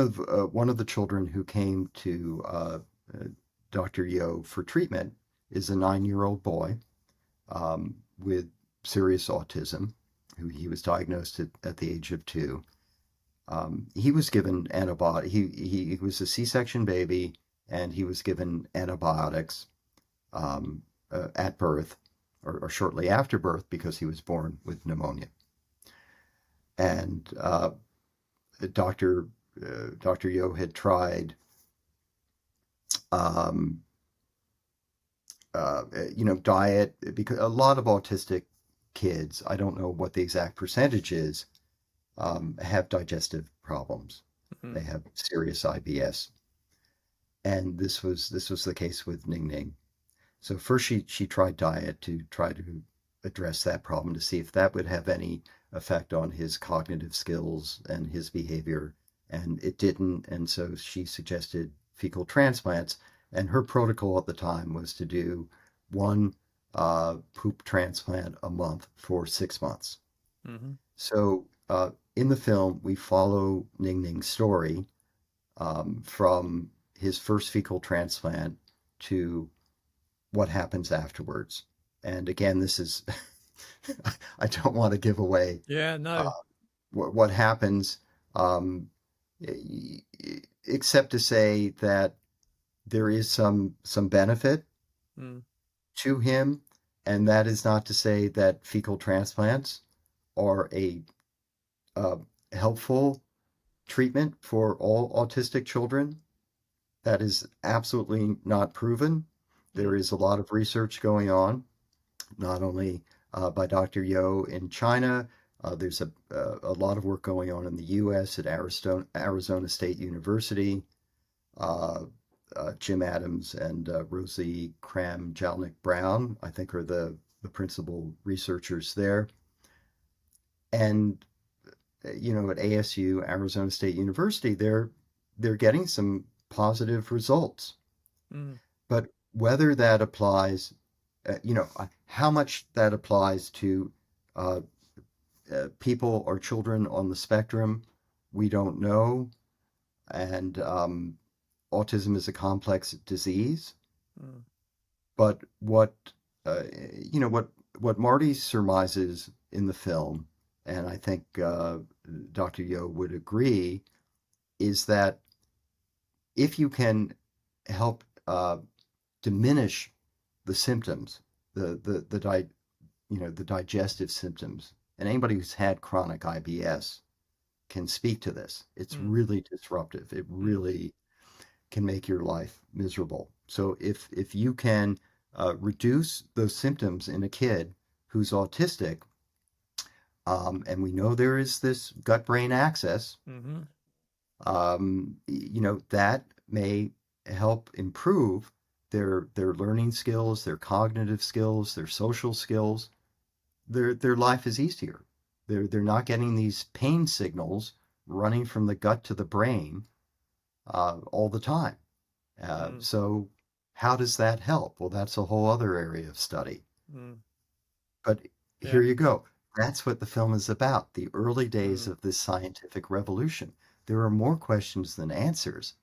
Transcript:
One of the children who came to Dr. Yo for treatment is a 9-year-old boy with serious autism, who he was diagnosed at the age of 2. He was given antibiotics. He was a C-section baby, and he was given antibiotics at birth or shortly after birth because he was born with pneumonia. And Dr. Dr. Yo had tried, um, diet, because a lot of autistic kids, I don't know what the exact percentage is, have digestive problems. Mhm. They have serious IBS, and this was the case with Ning Ning. So first she tried diet to try to address that problem to see if that would have any effect on his cognitive skills and his behavior, and it didn't. And so she suggested fecal transplants, and her protocol at the time was to do one poop transplant a month for 6 months. Mhm. So in the film, we follow Ning Ning's story from his first fecal transplant to what happens afterwards. And again, this is, I don't want to give away Yeah, uh, no. what happens, um, except to say that there is some benefit Mm. to him, and that is not to say that fecal transplants are a uh, helpful treatment for all autistic children. That is absolutely not proven. There Mm. is a lot of research going on, not only by Dr. Yo in China. There's a lot of work going on in the U.S. at Arizona State University. Uh, Jim Adams and Rosie Cram Jalnick Brown, I think, are the principal researchers there. And at ASU, Arizona State University, they're getting some positive results. Mm. But whether that applies, how much that applies to uh, people or children on the spectrum, we don't know. And autism is a complex disease. Mm. But uh, what Marty surmises in the film, and I think Dr. Yo would agree, is that if you can help diminish the symptoms, the digestive symptoms, and anybody who's had chronic IBS can speak to this. It's Mm. really disruptive. It Mm. really can make your life miserable. So if you can reduce those symptoms in a kid who's autistic, and we know there is this gut-brain axis, Mhm. that may help improve their learning skills, their cognitive skills, their social skills. Their life is easier. They're not getting these pain signals running from the gut to the brain all the time. Mm. So how does that help? Well, that's a whole other area of study. Mm. But Yeah. here you go. That's what the film is about, the early days Mm. of this scientific revolution. There are more questions than answers,